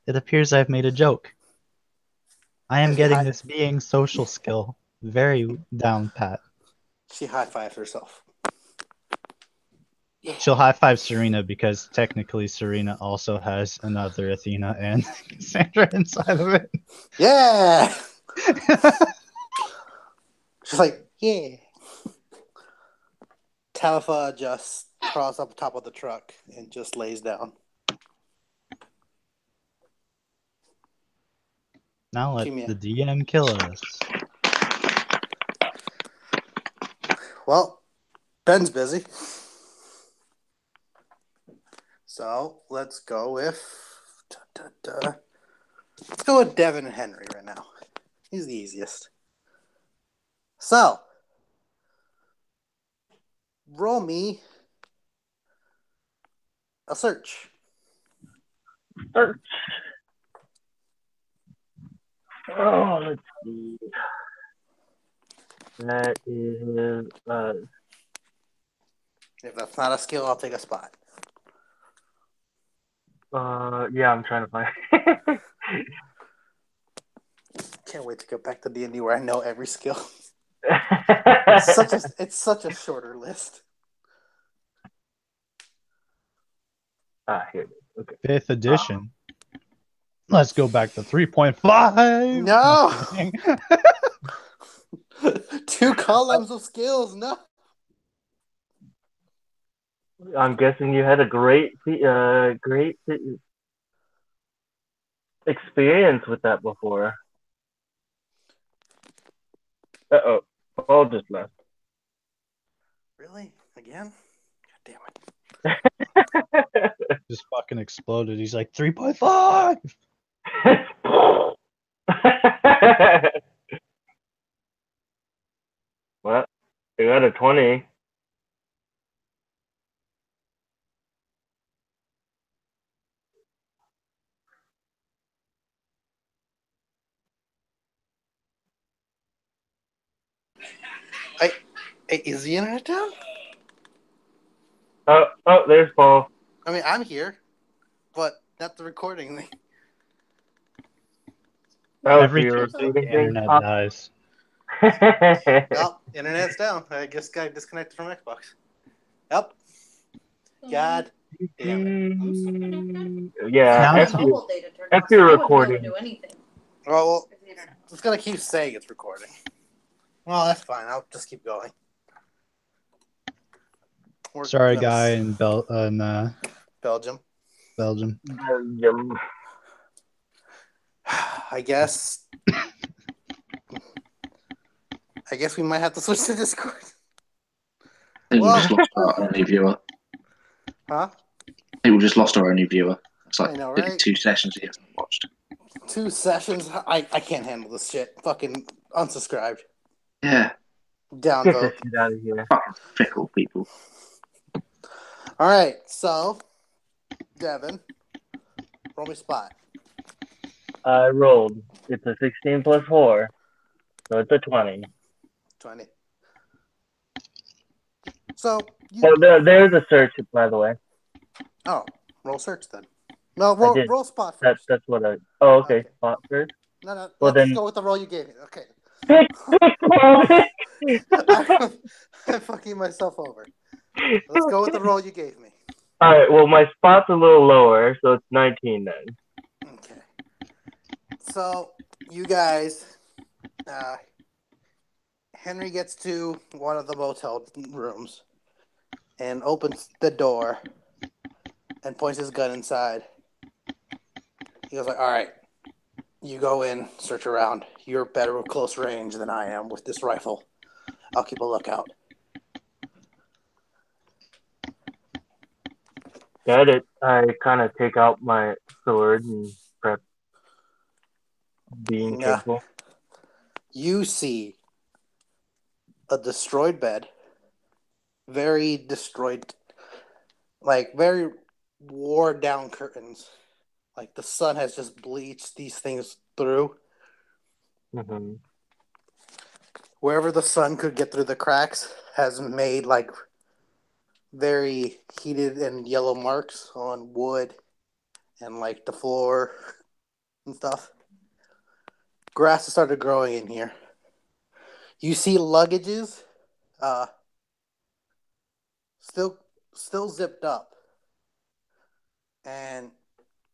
S1: It appears I've made a joke. I am
S2: She
S1: getting
S2: high-
S1: this being social skill very down pat.
S2: She high-fives herself. Yeah.
S1: She'll high five Serena because technically Serena also has another Athena and Cassandra inside of it.
S2: Yeah. She's like, yeah. Talitha just crawls up top of the truck and just lays down.
S1: Now let
S2: Kimia.
S1: the DM kill us.
S2: Well, Ben's busy. So let's go with let's go with Devin and Henry right now. He's the easiest. So roll me a search.
S3: Search. Oh, let's see. That is
S2: If that's not a skill, I'll take a spot.
S3: yeah, I'm trying to find.
S2: Can't wait to go back to D&D where I know every skill.
S3: It.
S2: It's such a shorter list.
S3: Here it is. Okay.
S1: 5th edition. Let's go back to 3.5.
S2: No.
S1: Kidding.
S2: 2 columns of skills. No.
S3: I'm guessing you had a great experience with that before. Uh-oh. Paul just left.
S2: Really? Again? God damn it.
S1: Just fucking exploded. He's like 3.5.
S3: Well, you got a 20.
S2: Is the internet down?
S3: Oh, there's Paul.
S2: I mean, I'm here, but not the recording thing.
S3: Oh,
S1: Every
S3: so you're
S1: Tuesday,
S3: recording
S1: the
S3: things?
S1: internet
S3: Huh?
S1: dies.
S2: Well, internet's down. I guess guy disconnected from Xbox. Yep. God damn it.
S3: Yeah,
S1: Now
S3: F
S1: it's
S3: you.
S5: Mobile data turned
S3: F
S5: off,
S3: your
S5: so I wouldn't be able to
S3: recording.
S5: do anything.
S2: Well,
S5: Because the internet.
S2: it's gonna keep saying it's recording. Well, that's fine. I'll just keep going.
S1: Sorry, guy in Belgium.
S2: Belgium.
S3: Yum.
S2: I guess we might have to switch to Discord.
S4: I think we
S2: Well-
S4: just lost our only viewer.
S2: Huh?
S4: I think we just lost our only viewer. It's like
S2: I know,
S4: maybe
S2: right?
S4: 2 sessions he hasn't watched.
S2: 2 sessions. I can't handle this shit. Fucking unsubscribed.
S4: Yeah,
S2: Downvote.
S3: Get this shit out of here.
S4: fucking fickle people.
S2: All right, so Devin, roll me spot.
S3: I rolled. It's a 16 plus 4, so it's a 20.
S2: 20. So
S3: Oh, there's a search, by the way.
S2: roll search then. No, roll spot first.
S3: That's what I. Oh, okay.
S2: Okay.
S3: Spot first.
S2: No,
S3: Well,
S2: let's
S3: then-
S2: go with the roll you gave me. Okay.
S3: Pick Paul.
S2: I'm fucking myself over. Let's go with the roll you gave me.
S3: All right. Well, my spot's a little lower, so it's 19 then.
S2: Okay. So you guys, Henry gets to one of the motel rooms and opens the door and points his gun inside. He goes like, "All right, you go in, search around. You're better with close range than I am with this rifle. I'll keep a lookout."
S3: Got it. I kind of take out my sword and prep, being
S2: Yeah.
S3: careful.
S2: You see a destroyed bed, very destroyed, like very wore down curtains. Like the sun has just bleached these things through.
S3: Mm-hmm.
S2: Wherever the sun could get through the cracks has made like very heated and yellow marks on wood and like the floor and stuff. Grass has started growing in here. You see luggages, still zipped up, and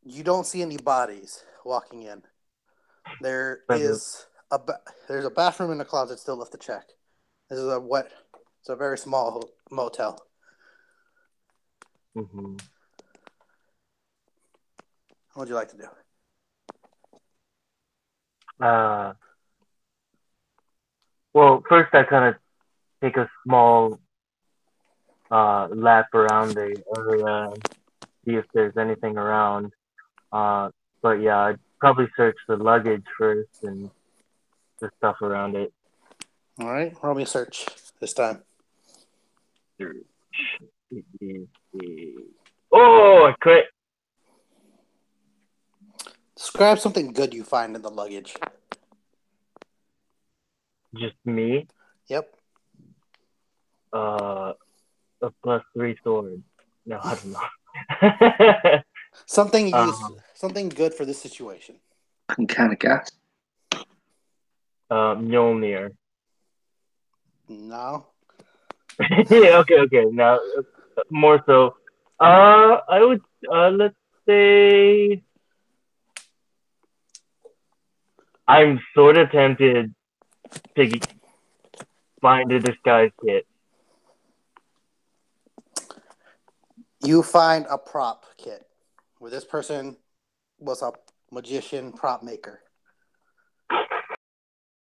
S2: you don't see any bodies walking in. There's a bathroom in the closet still left to check. This is it's a very small motel.
S3: Mm-hmm.
S2: What would you like to do?
S3: Well, first I kind of take a small lap around the area and see if there's anything around. But yeah, I'd probably search the luggage first and the stuff around it.
S2: All right, roll me a search this time.
S3: Oh, I crit.
S2: Describe something good you find in the luggage.
S3: Just me.
S2: Yep.
S3: A +3 sword. No, I don't know.
S2: Something good for this situation.
S4: Can of gas.
S3: Mjolnir.
S2: No.
S3: Yeah, okay. Now, more so. I would, let's say, I'm sort of tempted to find a disguise kit.
S2: You find a prop kit where this person was a magician prop maker.